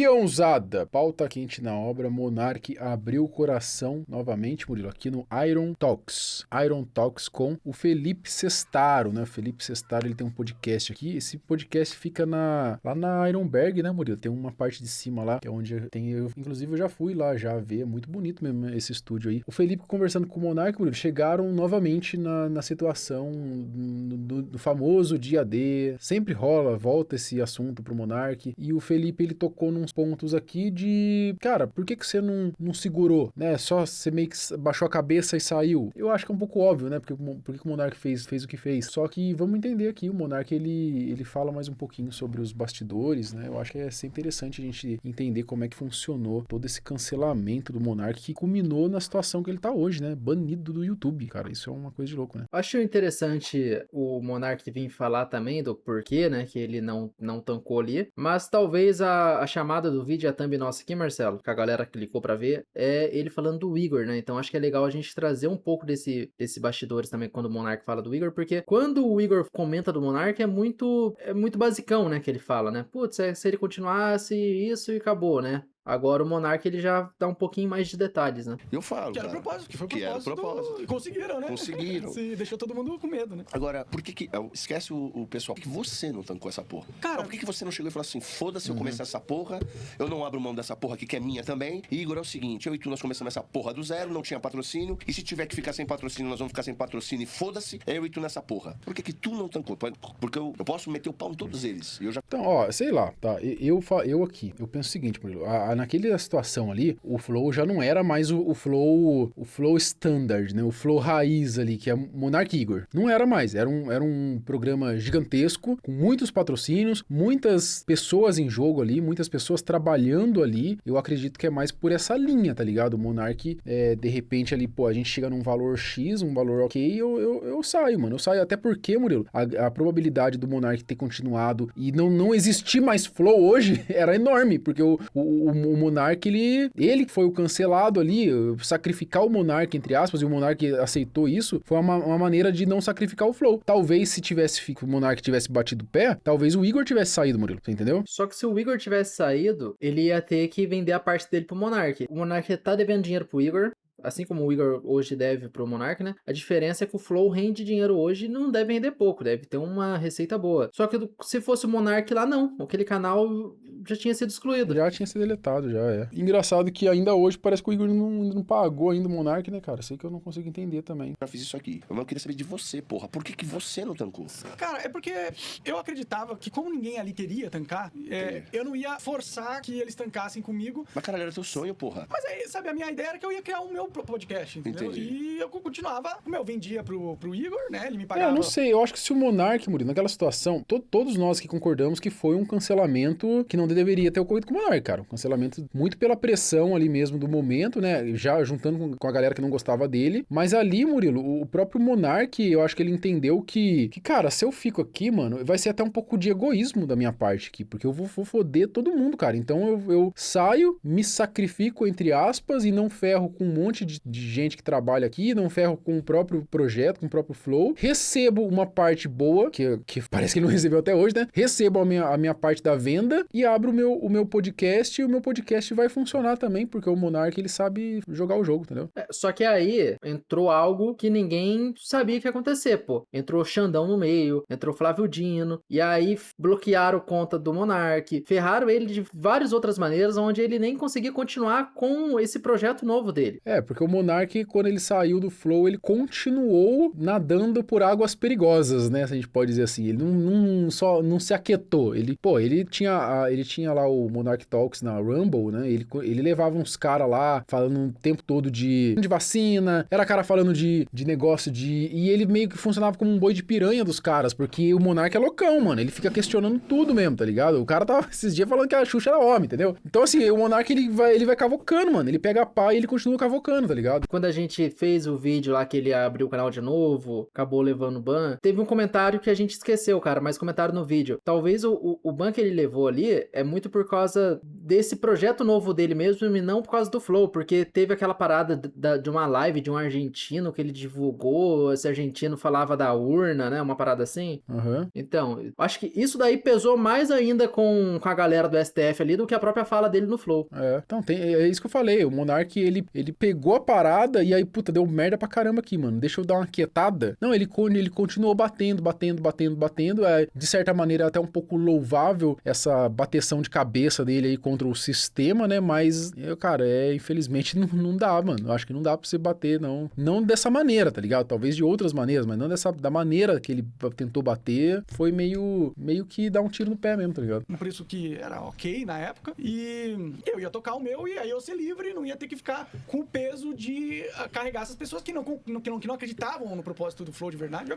Peãozada, pauta quente na obra, Monark abriu o coração novamente, Murilo, aqui no Iron Talks. Iron Talks com o Felipe Sestaro, né? O Felipe Sestaro, ele tem um podcast aqui. Esse podcast fica lá na Ironberg, né, Murilo? Tem uma parte de cima lá, que é onde inclusive eu já fui lá, já ver. É muito bonito mesmo esse estúdio aí. O Felipe conversando com o Monark, Murilo, chegaram novamente na situação do famoso dia D. Sempre volta esse assunto pro Monark. E o Felipe, ele tocou nos pontos aqui de, cara, por que você não segurou, né? Só você meio que baixou a cabeça e saiu. Eu acho que é um pouco óbvio, né? Por que o Monark fez o que fez. Só que vamos entender aqui, o Monark, ele fala mais um pouquinho sobre os bastidores, né? Eu acho que é sempre interessante a gente entender como é que funcionou todo esse cancelamento do Monark que culminou na situação que ele tá hoje, né? Banido do YouTube, cara. Isso é uma coisa de louco, né? Acho interessante o Monark vir falar também do porquê, né? Que ele não tancou ali. Mas talvez a chamada do vídeo, a thumb nossa aqui, Marcelo, que a galera clicou pra ver, é ele falando do Igor, né? Então acho que é legal a gente trazer um pouco desse bastidores também quando o Monark fala do Igor, porque quando o Igor comenta do Monark é muito basicão, né? Que ele fala, né? Putz, se ele continuasse isso e acabou, né? Agora o Monark, ele já dá um pouquinho mais de detalhes, né? Eu falo, que era cara, propósito, que foi que era propósito. Conseguiram, né? Conseguiram. Sim, deixou todo mundo com medo, né? Agora, por que esquece o pessoal, por que você não tancou essa porra? Cara, por que você não chegou e falou assim, foda-se, eu comecei essa porra, eu não abro mão dessa porra aqui que é minha também. E Igor, é o seguinte, eu e tu nós começamos essa porra do zero, não tinha patrocínio, e se tiver que ficar sem patrocínio, nós vamos ficar sem patrocínio e foda-se, eu e tu nessa porra. Por que tu não tancou? Porque eu posso meter o pau em todos eles. Então, ó, sei lá, tá, eu penso o seguinte, Murilo, naquela situação ali, o Flow já não era mais o Flow standard, né? O Flow raiz ali, que é Monark Igor. Não era mais, era um programa gigantesco, com muitos patrocínios, muitas pessoas em jogo ali, muitas pessoas trabalhando ali. Eu acredito que é mais por essa linha, tá ligado? O Monark, de repente ali, pô, a gente chega num valor X, um valor ok, eu saio, mano. Eu saio, até porque, Murilo, a probabilidade do Monark ter continuado e não existir mais Flow hoje era enorme, porque o Monark, ele foi o cancelado ali, sacrificar o Monark, entre aspas, e o Monark aceitou isso, foi uma maneira de não sacrificar o Flow. Talvez se o Monark tivesse batido o pé, talvez o Igor tivesse saído, Murilo, você entendeu? Só que se o Igor tivesse saído, ele ia ter que vender a parte dele pro Monark. O Monark tá devendo dinheiro pro Igor, assim como o Igor hoje deve pro Monark, né? A diferença é que o Flow rende dinheiro hoje e não deve render pouco, deve ter uma receita boa. Só que se fosse o Monark lá, não. Aquele canal já tinha sido excluído. Já tinha sido deletado, já é. Engraçado que ainda hoje parece que o Igor não pagou ainda o Monark, né, cara? Sei que eu não consigo entender também. Já fiz isso aqui. Eu queria saber de você, porra. Por que você não tancou? Cara, é porque eu acreditava que como ninguém ali queria tancar, eu não ia forçar que eles tancassem comigo. Mas, caralho, era teu sonho, porra. Mas aí, sabe, a minha ideia era que eu ia criar o meu podcast, entendeu? Entendi. E eu continuava, vendia pro Igor, né? Ele me pagava. Eu não sei, eu acho que se o Monark, Murilo, naquela situação, todos nós que concordamos que foi um cancelamento que não deveria ter ocorrido com o Monark, cara. Um cancelamento muito pela pressão ali mesmo do momento, né? Já juntando com a galera que não gostava dele. Mas ali, Murilo, o próprio Monark, eu acho que ele entendeu que, cara, se eu fico aqui, mano, vai ser até um pouco de egoísmo da minha parte aqui, porque eu vou foder todo mundo, cara. Então eu saio, me sacrifico, entre aspas, e não ferro com um monte de gente que trabalha aqui, não ferro com o próprio projeto, com o próprio Flow, recebo uma parte boa, que parece que ele não recebeu até hoje, né? Recebo a minha parte da venda e abro o meu podcast, e o meu podcast vai funcionar também, porque o Monark, ele sabe jogar o jogo, entendeu? Só que aí entrou algo que ninguém sabia que ia acontecer, pô. Entrou Xandão no meio, entrou Flávio Dino, e aí bloquearam conta do Monark, ferraram ele de várias outras maneiras, onde ele nem conseguia continuar com esse projeto novo dele. Porque o Monark, quando ele saiu do Flow, ele continuou nadando por águas perigosas, né? Se a gente pode dizer assim. Ele não se aquietou. Ele tinha lá o Monark Talks na Rumble, né? Ele levava uns caras lá falando o tempo todo de vacina, era cara falando de negócio e ele meio que funcionava como um boi de piranha dos caras, porque o Monark é loucão, mano. Ele fica questionando tudo mesmo, tá ligado? O cara tava esses dias falando que a Xuxa era homem, entendeu? Então, assim, o Monark, ele vai cavocando, mano. Ele pega a pá e ele continua cavocando. bacana, tá ligado? Quando a gente fez o vídeo lá que ele abriu o canal de novo, acabou levando ban, teve um comentário que a gente esqueceu, cara, mas comentário no vídeo. Talvez o ban que ele levou ali é muito por causa desse projeto novo dele mesmo e não por causa do Flow, porque teve aquela parada de uma live de um argentino que ele divulgou, esse argentino falava da urna, né, uma parada assim. Aham. Então, acho que isso daí pesou mais ainda com a galera do STF ali do que a própria fala dele no Flow. Então, é isso que eu falei. O Monark, ele pegou a parada e aí, puta, deu merda pra caramba aqui, mano. Deixa eu dar uma quietada. Não, ele continuou batendo. De certa maneira, até um pouco louvável essa bateção de cabeça dele aí contra o sistema, né? Mas, cara, infelizmente não dá, mano. Eu acho que não dá pra você bater, não. Não dessa maneira, tá ligado? Talvez de outras maneiras, mas não da maneira que ele tentou bater. Foi meio que dar um tiro no pé mesmo, tá ligado? Um preço que era ok na época. E eu ia tocar o meu e aí eu ser livre, não ia ter que ficar com o peso de carregar essas pessoas que não acreditavam no propósito do Flow de verdade.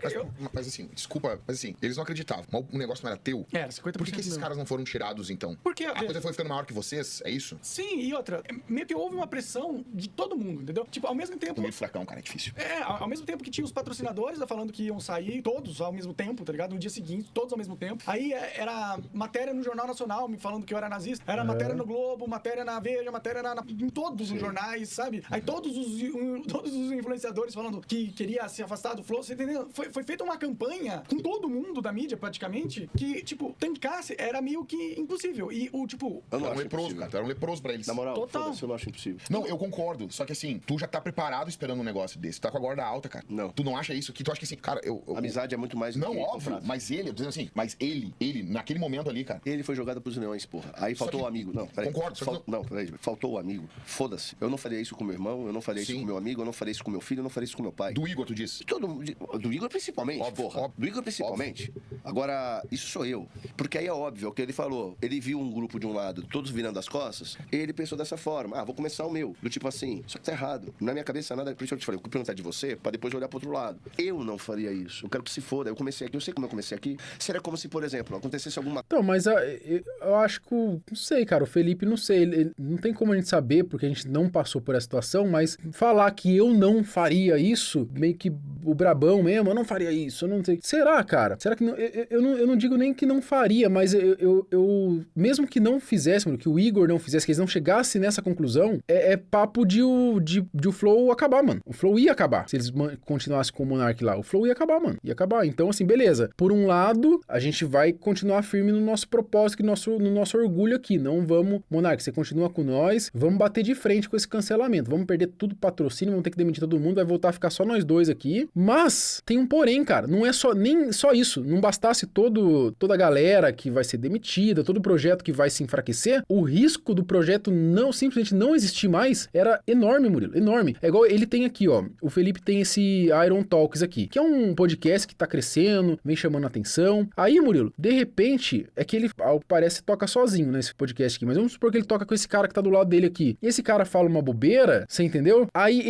Mas assim, desculpa, mas assim, eles não acreditavam. Mas o negócio não era teu. Era 50%. Por que esses caras não foram tirados, então? Porque a coisa foi ficando maior que vocês? É isso? Sim, e outra, meio que houve uma pressão de todo mundo, entendeu? Tipo, ao mesmo tempo... No meio do furacão, cara, é difícil. Ao mesmo tempo que tinha os patrocinadores falando que iam sair todos ao mesmo tempo, tá ligado? No dia seguinte, todos ao mesmo tempo. Aí era matéria no Jornal Nacional me falando que eu era nazista. Era matéria no Globo, matéria na Veja, matéria em todos os jornais, sabe? Aí todos os influenciadores falando que queria se afastar do Flow, você entendeu? Foi feita uma campanha com todo mundo da mídia, praticamente, que, tipo, tancasse era meio que impossível. E o, tipo... Eu não era um acho leproso, impossível. cara. Tu era um leproso pra eles. Na moral, Total. foda-se, eu não acho impossível. Não, eu concordo. Só que assim, tu já tá preparado esperando um negócio desse. Tu tá com a guarda alta, cara. Não. Tu não acha isso? Que tu acha que assim, cara, Amizade é muito mais do Não, que óbvio. contrato. Mas ele, eu tô dizendo assim, mas ele, naquele momento ali, cara. Ele foi jogado pros leões, porra. Aí faltou que- o amigo. Não, peraí. Concordo, só que Não, peraí. Faltou o amigo. Foda-se. Eu não faria isso com meu irmão, eu não faria isso Sim. com meu amigo, eu não faria isso com meu filho, eu não faria isso com meu pai. Do Igor, tu disse. Do Igor principalmente, Óbvio, porra. óbvio, Do Igor principalmente. Agora, isso sou eu. Porque aí é óbvio, é o que ele falou. Ele viu um grupo de um lado, todos virando as costas, ele pensou dessa forma. Vou começar o meu. Do tipo assim, só que tá errado. Na minha cabeça nada, por isso eu te falei, eu vou perguntar de você, pra depois olhar pro outro lado. Eu não faria isso. Eu quero que se foda. Eu comecei aqui, eu sei como eu comecei aqui. Seria como se, por exemplo, acontecesse alguma... Então, mas eu acho que, não sei, cara, o Felipe, não sei, ele não tem como a gente saber, porque a gente não passou por essa situação, mas falar que eu não faria isso, meio que o brabão mesmo, eu não faria isso, eu não sei. Será, cara? Será que não? Eu não digo nem que não faria, mas eu mesmo que não fizesse, mano, que o Igor não fizesse, que eles não chegassem nessa conclusão, é papo de o Flow acabar, mano. O Flow ia acabar, se eles continuassem com o Monark lá. O Flow ia acabar, mano. Ia acabar. Então, assim, beleza. Por um lado, a gente vai continuar firme no nosso propósito, no nosso orgulho aqui. Não vamos... Monark, você continua com nós, vamos bater de frente com esse cancelamento. Vamos perder tudo patrocínio, vamos ter que demitir todo mundo, vai voltar a ficar só nós dois aqui. Mas, tem um porém, cara. Não é nem só isso. Não bastasse toda a galera que vai ser demitida, todo o projeto que vai se enfraquecer, o risco do projeto simplesmente não existir mais era enorme, Murilo. Enorme. É igual ele tem aqui, ó. O Felipe tem esse Iron Talks aqui, que é um podcast que tá crescendo, vem chamando atenção. Aí, Murilo, de repente, é que ele, parece, toca sozinho nesse podcast aqui, mas vamos supor que ele toca com esse cara que tá do lado dele aqui. E esse cara fala uma bobeira, você entendeu? Aí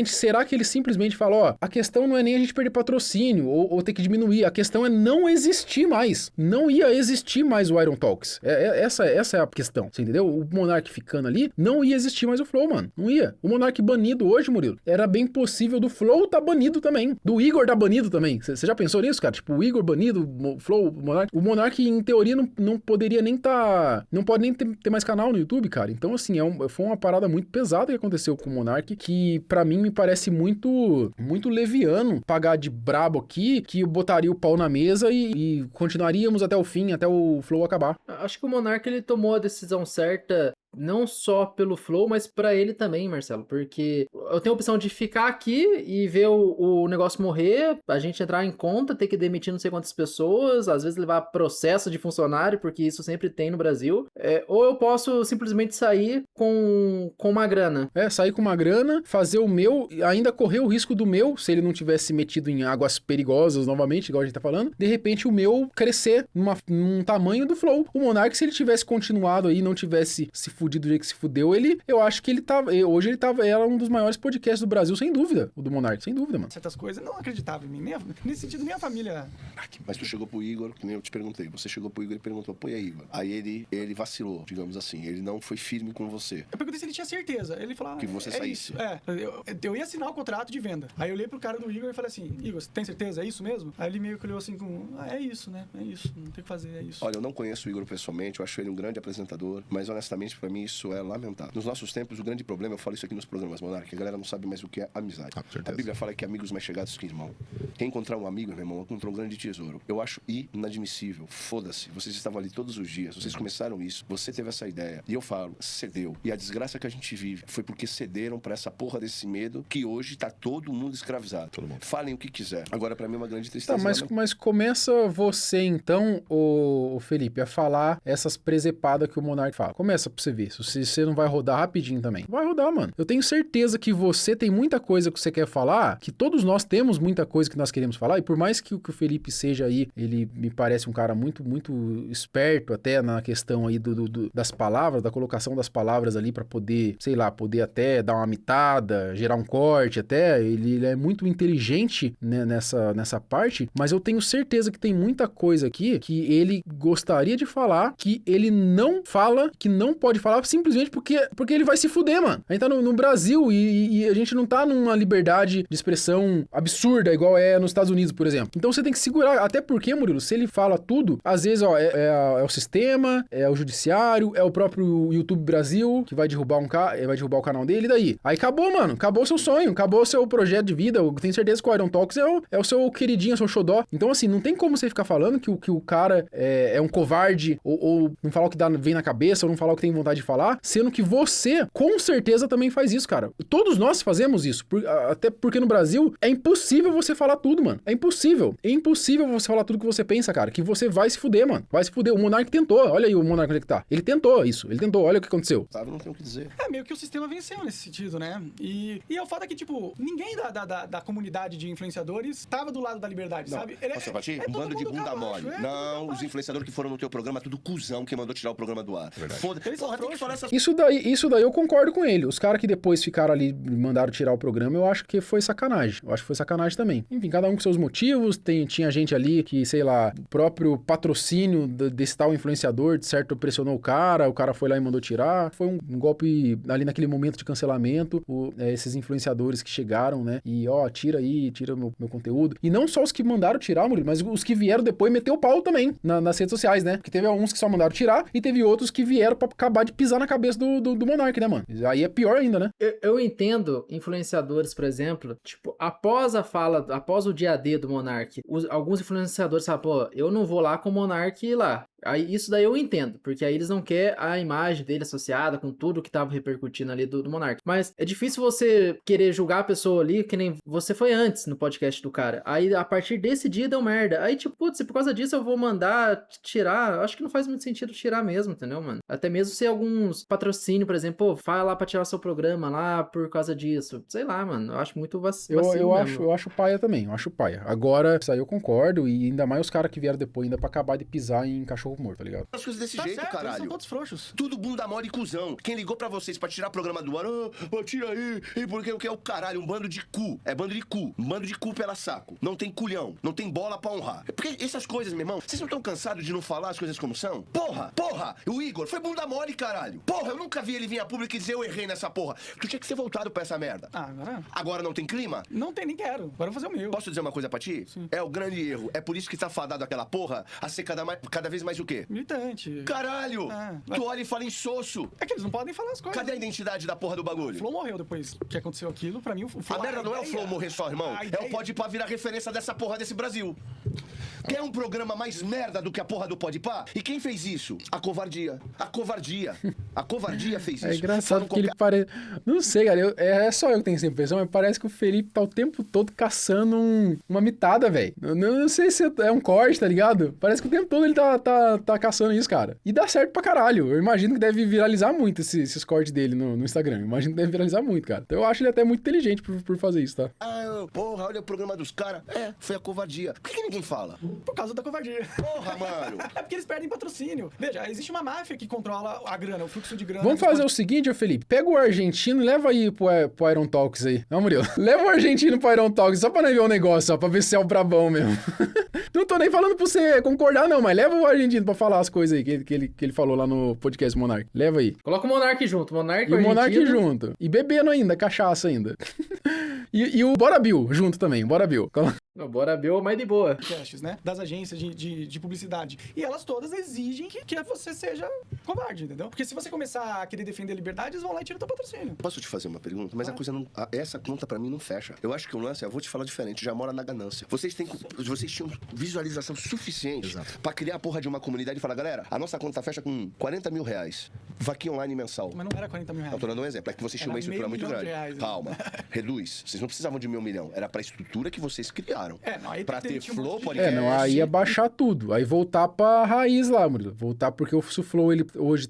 será que ele simplesmente fala, ó, a questão não é nem a gente perder patrocínio ou ter que diminuir, a questão é não existir mais. Não ia existir mais o Iron Talks. Essa é a questão, você entendeu? O Monark ficando ali, não ia existir mais o Flow, mano. Não ia. O Monark banido hoje, Murilo, era bem possível do Flow tá banido também. Do Igor tá banido também. Você já pensou nisso, cara? Tipo, o Igor banido, o Flow, o Monark. O Monark, em teoria, não poderia nem tá... Não pode nem ter mais canal no YouTube, cara. Então, assim, foi uma parada muito pesada que aconteceu com o Monark, que pra mim me parece muito leviano pagar de brabo aqui, que eu botaria o pau na mesa e continuaríamos até o fim, até o Flow acabar. Acho que o Monark, ele tomou a decisão certa, não só pelo Flow, mas pra ele também, Marcelo, porque eu tenho a opção de ficar aqui e ver o negócio morrer, a gente entrar em conta, ter que demitir não sei quantas pessoas, às vezes levar processo de funcionário, porque isso sempre tem no Brasil, ou eu posso simplesmente sair com uma grana. Sair com uma grana, fazer o meu, ainda correr o risco do meu, se ele não tivesse metido em águas perigosas novamente, igual a gente tá falando, de repente o meu crescer num tamanho do Flow. O Monark, se ele tivesse continuado aí, não tivesse se fudido do jeito que se fudeu, eu acho que hoje ele era um dos maiores podcasts do Brasil, sem dúvida, o do Monark, sem dúvida, mano. Certas coisas, não acreditava em mim. Nesse sentido, minha família... Mas tu chegou pro Igor, que nem eu te perguntei, você chegou pro Igor e perguntou, pô, e aí, Igor? Aí ele vacilou, digamos assim, ele não foi firme com você. Eu perguntei se ele tinha certeza. Ele falou, Que você saísse. Eu ia assinar o contrato de venda. Aí eu olhei pro cara do Igor e falei assim, Igor, você tem certeza? É isso mesmo? Aí ele meio que olhou assim é isso, né? É isso, não tem o que fazer, é isso. Olha, eu não conheço o Igor pessoalmente, eu acho ele um grande apresentador, mas honestamente, pra mim, isso é lamentável. Nos nossos tempos, o grande problema, eu falo isso aqui nos programas, Monark, a galera não sabe mais o que é amizade. A Bíblia fala que amigos mais chegados que irmão. Quem encontrar um amigo, meu irmão, encontrou um grande tesouro. Eu acho inadmissível. Foda-se. Vocês estavam ali todos os dias, vocês começaram isso, você teve essa ideia. E eu falo, cedeu. E a desgraça que a gente vive foi porque cederam pra essa porra desse medo que hoje tá todo mundo escravizado. Todo mundo. Falem o que quiser. Agora, pra mim, é uma grande tristeza. Tá, mas começa você, então, o Felipe, a falar essas presepadas que o Monark fala. Começa pra você ver. Se você não vai rodar rapidinho também. Vai rodar, mano. Eu tenho certeza que você tem muita coisa que você quer falar, que todos nós temos muita coisa que nós queremos falar, e por mais que o Felipe seja aí, ele me parece um cara muito, muito esperto até na questão aí das palavras, da colocação das palavras ali pra poder, sei lá, poder até dar uma mitada, gerar um corte até, ele é muito inteligente, né, nessa parte, mas eu tenho certeza que tem muita coisa aqui que ele gostaria de falar, que ele não fala, que não pode falar, simplesmente porque ele vai se fuder, mano. A gente tá no Brasil e a gente não tá numa liberdade de expressão absurda, igual é nos Estados Unidos, por exemplo. Então você tem que segurar, até porque, Murilo, se ele fala tudo, às vezes, ó, é o sistema, é o judiciário, é o próprio YouTube Brasil, que vai derrubar o canal dele, e daí? Aí acabou, mano. Acabou o seu sonho, acabou o seu projeto de vida. Eu tenho certeza que o Iron Talks é o seu queridinho, é o seu xodó. Então, assim, não tem como você ficar falando que o cara é um covarde, ou não falar o que vem na cabeça, ou não falar o que tem vontade de falar, sendo que você, com certeza, também faz isso, cara. Todos nós fazemos isso. Até porque no Brasil é impossível você falar tudo, mano. É impossível. É impossível você falar tudo que você pensa, cara. Que você vai se fuder, mano. Vai se fuder. O Monark tentou. Olha aí o Monark onde é que tá. Ele tentou isso. Ele tentou. Olha o que aconteceu. Sabe, não tem o que dizer. Meio que o sistema venceu nesse sentido, né? E é o fato é que, tipo, ninguém da comunidade de influenciadores tava do lado da liberdade, sabe? Posso repetir? Um bando de bunda mole. Não, os influenciadores que foram no teu programa, tudo cuzão que mandou tirar o programa do ar. Foda-se. Porra, tem que falar essas... Isso daí eu concordo com ele. Os caras que depois ficaram ali e mandaram tirar o programa, eu acho que foi sacanagem. Eu acho que foi sacanagem também. Enfim, cada um com seus motivos. Tinha gente ali que, sei lá, o próprio patrocínio desse tal influenciador, de certo, pressionou o cara foi lá e mandou tirar. Foi um golpe ali naquele momento de cancelamento. Esses influenciadores que chegaram, né? E, tira aí, tira meu conteúdo. E não só os que mandaram tirar, Murilo, mas os que vieram depois meteu o pau também nas redes sociais, né? Porque teve alguns que só mandaram tirar e teve outros que vieram pra acabar de pisar na cabeça do Monark, né, mano? Aí é pior ainda, né? Eu entendo influenciadores, por exemplo, tipo, após o dia D do Monark, alguns influenciadores falam, pô, eu não vou lá com o Monark lá. Aí isso daí eu entendo, porque aí eles não querem a imagem dele associada com tudo que tava repercutindo ali do Monark. Mas é difícil você querer julgar a pessoa ali, que nem você foi antes no podcast do cara. Aí a partir desse dia deu merda. Aí tipo, putz, por causa disso eu vou mandar tirar. Acho que não faz muito sentido tirar mesmo, entendeu, mano? Até mesmo se alguns patrocínio, por exemplo, pô, fala lá pra tirar seu programa lá por causa disso. Sei lá, mano, eu acho muito vacilo eu acho paia também, eu acho paia. Agora, isso aí eu concordo, e ainda mais os caras que vieram depois ainda pra acabar de pisar em cachorro morto, tá ligado? As coisas desse Tá jeito, certo, eles caralho. são todos frouxos. Tudo bunda mole e cuzão. Quem ligou pra vocês pra tirar o programa do ar, tira aí, e porque o que é o caralho? Um bando de cu. É bando de cu. Um bando de cu pela saco. Não tem culhão. Não tem bola pra honrar. Porque essas coisas, meu irmão, vocês não estão cansados de não falar as coisas como são? Porra! O Igor foi bunda mole, caralho. Porra, eu nunca vi ele vir a público e dizer eu errei nessa porra. Tu tinha que ser voltado pra essa merda. Agora não tem clima? Não tem, nem quero. Agora eu vou fazer o meu. Posso dizer uma coisa pra ti? Sim. É o grande erro. É por isso que tá fadado aquela porra a ser cada vez mais o quê? Militante. Caralho! Tu olha e fala insosso. É que eles não podem falar as coisas. Cadê a identidade da porra do bagulho? O Flow morreu depois que aconteceu aquilo. Pra mim, o Flow... A merda não é o Flow morrer só, irmão. É o Podpah virar referência dessa porra desse Brasil. Quer um programa mais merda do que a porra do Podpah? E quem fez isso? A covardia. A covardia. A covardia fez isso. É engraçado porque ele parece... Não sei, cara. É só eu que tenho essa impressão, mas parece que o Felipe tá o tempo todo caçando uma mitada, velho. Não sei se é um corte, tá ligado? Parece que o tempo todo ele tá caçando isso, cara. E dá certo pra caralho. Eu imagino que deve viralizar muito esses cortes dele no Instagram. Eu imagino que deve viralizar muito, cara. Então eu acho ele até muito inteligente por fazer isso, tá? Porra, olha o programa dos caras. Foi a covardia. Por que ninguém fala? Por causa da covardia. Porra, mano. É porque eles perdem patrocínio. Veja, existe uma máfia que controla a grana, o fluxo de grana. Vamos fazer o seguinte, ô Felipe. Pega o argentino e leva aí pro Iron Talks aí. Não, Murilo. Leva o argentino pro Iron Talks só pra nós ver o negócio, ó. Pra ver se é o brabão mesmo. Não tô nem falando pra você concordar, não. Mas leva o argentino pra falar as coisas aí que ele falou lá no podcast Monark. Leva aí. Coloca o Monark junto. Monark E o Monark argentino. junto. E bebendo ainda, cachaça ainda. E o Bora Bill junto também. Bora Bill. Não, Bora Bill, mais de boa. podcasts, né? Das agências de publicidade. E elas todas exigem que você seja covarde, entendeu? Porque se você começar a querer defender a liberdade, eles vão lá e tiram teu patrocínio. Posso te fazer uma pergunta? Mas a coisa não. Essa conta pra mim não fecha. Eu acho que o lance, eu vou te falar diferente, já mora na ganância. Vocês tinham visualização suficiente pra criar a porra de uma comunidade e falar, galera, a nossa conta fecha com 40 mil reais. Vaquinha online mensal. Mas não era 40 mil reais. Eu tô dando um exemplo. É que vocês tinham Era uma estrutura meio muito milhão de grande. reais, né? Calma. Reduz. Vocês não precisavam de 1.000 milhão. Era pra estrutura que vocês criaram. Não, aí Pra ter tinha um flow, monte de podcast. Não, aí ia baixar tudo. Aí voltar pra raiz lá, Murilo. Voltar porque o Flow, ele hoje,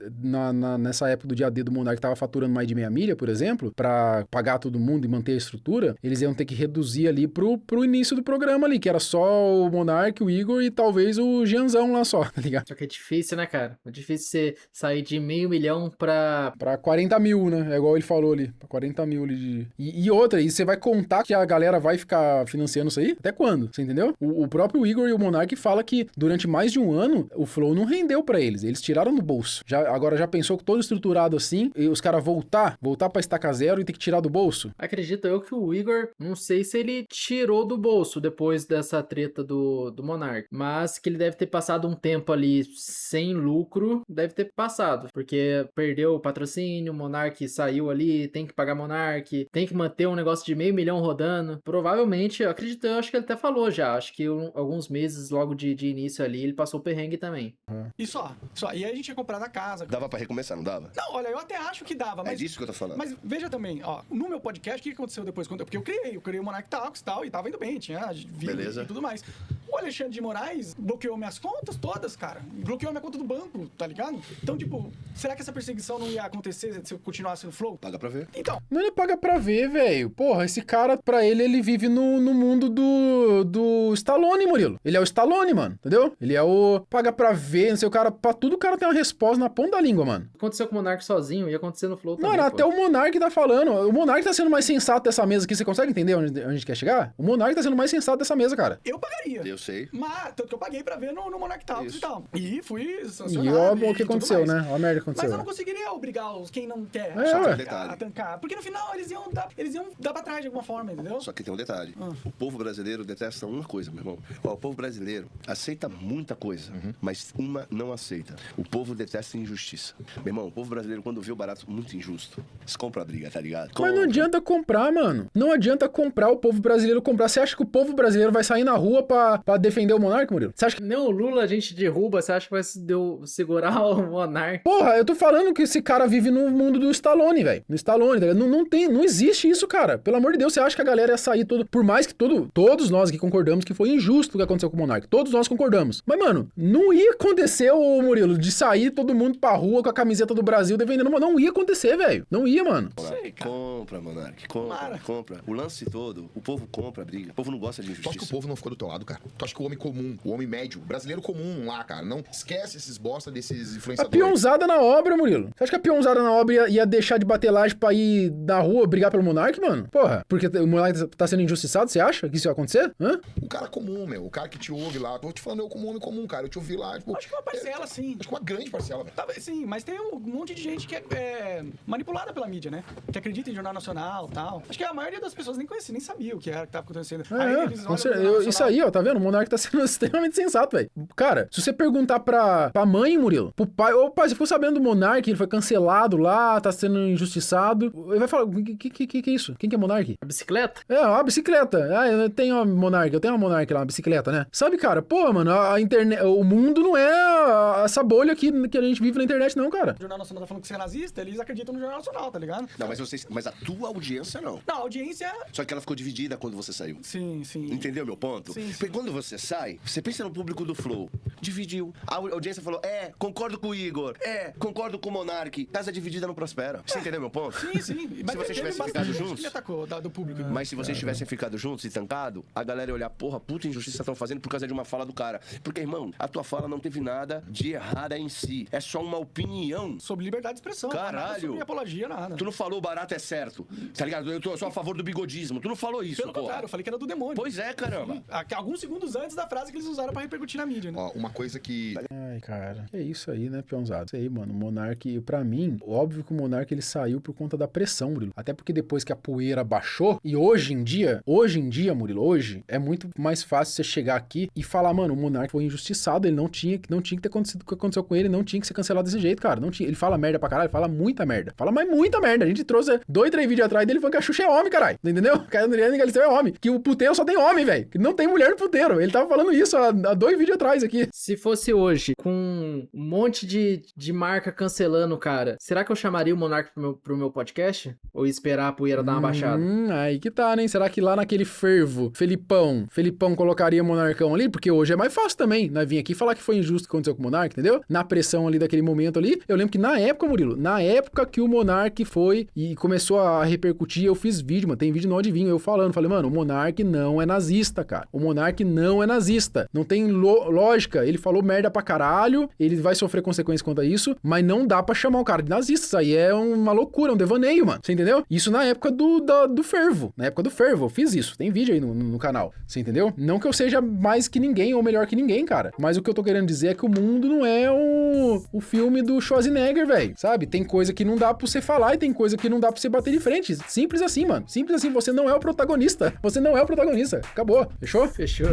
nessa época do dia D do Monark, tava faturando mais de meia milha, por exemplo, pra pagar todo mundo e manter a estrutura, eles iam ter que reduzir ali pro início do programa ali, que era só o Monark, o Igor e talvez o Gianzão lá só, tá ligado? Só que é difícil, né, cara? É difícil você sair de 500 mil pra... Pra 40 mil, né? É igual ele falou ali. Pra 40 mil ali de... E outra, e você vai contar que a galera vai ficar financiando isso aí? Até quando? Você entendeu? O próprio Igor e o Monark fala que durante mais de um ano, o Flow não rendeu pra eles. Eles tiraram do bolso. Agora já pensou que todo estruturado assim, e os caras voltar pra estaca zero e ter que tirar do bolso? Acredito eu que o Igor, não sei se ele tirou do bolso depois dessa treta do Monark, mas que ele deve ter passado um tempo ali sem lucro, deve ter passado, porque perdeu o patrocínio, o Monark saiu ali, tem que pagar Monark, tem que manter um negócio de 500 mil rodando. Provavelmente, eu acredito, eu acho que ele até falou já, acho que alguns meses logo de início ali, ele passou perrengue também. E só. E aí a gente ia comprar na casa. Dava pra recomeçar, não dava? Não, olha, eu até acho que dava, mas... É disso que eu tô falando. Mas veja também, ó, no meu podcast, o que aconteceu depois? Porque eu criei o Monark Talks e tal, e tava indo bem, tinha vídeo Beleza. e tudo mais. O Alexandre de Moraes bloqueou minhas contas todas, cara. Bloqueou minha conta do banco, tá ligado? Então, tipo, será que essa perseguição não ia acontecer se eu continuasse no Flow? Paga pra ver. Então, Não, ele paga pra ver, velho. Porra, esse cara, pra ele vive no mundo do Stallone, Murilo. Ele é o Stallone, mano, entendeu? Ele é o... Paga pra ver, não sei, o cara... Pra tudo o cara tem uma resposta na ponta da língua, mano. Aconteceu com o Monark sozinho, ia acontecer no Flow também. Mano, pô. até o Monark tá falando. O Monark tá sendo mais sensato dessa mesa aqui. Você consegue entender onde a gente quer chegar? O Monark tá sendo mais sensato dessa mesa, cara. eu pagaria. Eu sei. Mas, tanto que eu paguei pra ver no Monark Talks Isso. e tal. E fui E sancionado. ó, o que tudo aconteceu, mais. né? Ó a merda que Mas aconteceu. eu não conseguiria obrigar quem não quer É, Só que ué. um detalhe. a tancar. Porque no final eles iam dar pra trás de alguma forma, entendeu? Só que tem um detalhe. O povo brasileiro detesta uma coisa, meu irmão. Ó, o povo brasileiro aceita muita coisa, mas uma não aceita. O povo detesta injustiça. Meu irmão, o povo brasileiro, quando vê o barato muito injusto, eles compram a briga, tá ligado? Mas não adianta comprar, mano. Não adianta comprar o povo brasileiro comprar. Você acha que o povo brasileiro vai sair na rua pra defender o Monark, Murilo? Você acha que... Nem o Lula a gente derruba, você acha que vai segurar o Monark? Porra, eu tô falando que esse cara vive no mundo do Stallone, velho. No Stallone, tá ligado? Não existe isso, cara. Pelo amor de Deus, você acha que a galera ia sair todo... Por mais que todos nós aqui concordamos que foi injusto o que aconteceu com o Monark. Todos nós concordamos. Mas, mano, não ia acontecer, ô Murilo, de sair todo mundo pra rua com a camiseta do Brasil defendendo... Não ia acontecer, velho. Não ia, mano. Sei, cara. Compra, Monark. Tomara. Compra. O lance todo, o povo compra a briga. O povo não gosta de Tu acha que o injustiça. povo não ficou do teu lado, cara? Tu acha que o homem comum, o homem médio, o brasileiro comum lá, cara, não esquece esses bosta desses A influenciadores. peãozada na obra, Murilo. Você acha que a peãozada na obra ia deixar de bater laje pra ir na rua brigar pelo Monark, mano? Porra, porque o Monark tá sendo injustiçado, você acha que isso ia acontecer? Hã? O cara comum, meu, o cara que te ouve lá, tô te falando eu como homem comum, cara, eu te ouvi lá, tipo... Acho que uma parcela, sim. Acho que uma grande parcela, velho. Talvez sim, mas tem um monte de gente que é manipulada pela mídia, né? Que acredita em Jornal Nacional e tal. Acho que a maioria das pessoas nem conhecia, nem sabia o que era que tava acontecendo. Eles Com olham certeza. pro Jornal Isso Nacional. aí, ó, tá vendo? O Monark tá sendo extremamente sensato, velho. Cara, se você perguntar pra mãe, Murilo, pro pai, ô pai, você ficou sabendo do Monark, ele foi cancelado lá, tá sendo injustiçado. Ele vai falar, que é isso? Quem que é Monark? A bicicleta? É, uma bicicleta. Ah, eu tenho uma Monark, eu tenho uma Monark lá, uma bicicleta, né? Sabe, cara, pô, mano, a internet, o mundo não é essa bolha aqui que a gente vive na internet, não, cara. O Jornal Nacional tá falando que você é nazista, eles acreditam no Jornal Nacional, tá ligado? Não, mas a tua audiência não. Não, a audiência... Só que ela ficou dividida quando você saiu. Sim. Entendeu meu ponto? Sim, sim. Porque quando você sai, você pensa no público do Flow. Dividiu. A audiência falou, concordo com o Igor. Concordo com o Monark. Casa dividida não prospera. Você entendeu meu ponto? Sim. Se vocês tivessem ficado juntos... Ele atacou do público. Mas se vocês tivessem ficado juntos e tancado, a galera ia olhar, porra, puta injustiça estão fazendo por causa de uma fala do cara. Porque, irmão, a tua fala não teve nada de errada em si. É só uma opinião. Sobre liberdade de expressão. Caralho. Nada sobre apologia, nada. Tu não falou o barato é certo. Tá ligado? Eu sou a favor do bigodismo. Tu não falou isso, Pelo porra. contrário, eu falei que era do demônio. Pois é, caramba. Alguns segundos antes da frase que eles usaram pra repercutir na mídia, né? Ó, uma coisa que... Ai, cara. É isso aí, né, peãozado? Isso aí, mano. O Monark, pra mim, óbvio que o Monark ele saiu por conta da pressão, Murilo. Até porque depois que a poeira baixou, e hoje em dia, Murilo, hoje, é muito mais fácil você chegar aqui e falar, mano, o Monark foi injustiçado, ele não tinha que ter acontecido o que aconteceu com ele, não tinha que ser cancelado desse jeito, cara. Não tinha. Ele fala merda pra caralho, fala muita merda. Fala mais muita merda. A gente trouxe 2, 3 vídeos atrás dele falando que a Xuxa é homem, caralho. Entendeu? O cara Adriano Galisteu é homem. Que o puteiro só tem homem, velho. Que não tem mulher no puteiro. Ele tava falando isso há 2 vídeos atrás aqui. Se fosse hoje, com um monte de marca cancelando o cara, será que eu chamaria o Monark pro meu podcast? Ou esperar a poeira dar uma baixada? Aí que tá, né? Será que lá naquele fervo, Felipão colocaria o Monarcão ali? Porque hoje é mais fácil também, né? Vir aqui falar que foi injusto o que aconteceu com o Monark, entendeu? Na pressão ali daquele momento ali, eu lembro que na época, Murilo, na época que o Monark foi e começou a repercutir, eu fiz vídeo, mano, tem vídeo no Adivinho, eu falei, mano, o Monark não é nazista, cara. O Monark não é nazista. Não tem lógica. Ele falou merda pra caralho, ele vai sofrer consequências quanto a isso, mas não dá pra chamar o cara de nazista. Isso aí é uma loucura, um devaneio, mano. Você entendeu? Isso na época do fervo. Na época do fervo, eu fiz isso. Tem vídeo aí no canal. Você entendeu? Não que eu seja mais que ninguém ou melhor que ninguém, cara. Mas o que eu tô querendo dizer é que o mundo não é o filme do Schwarzenegger, velho. Sabe? Tem coisa que não dá pra você falar e tem coisa que não dá pra você bater de frente. Simples assim, mano. Simples assim. Você não é o protagonista. Você não é o protagonista. Acabou. Fechou? Fechou.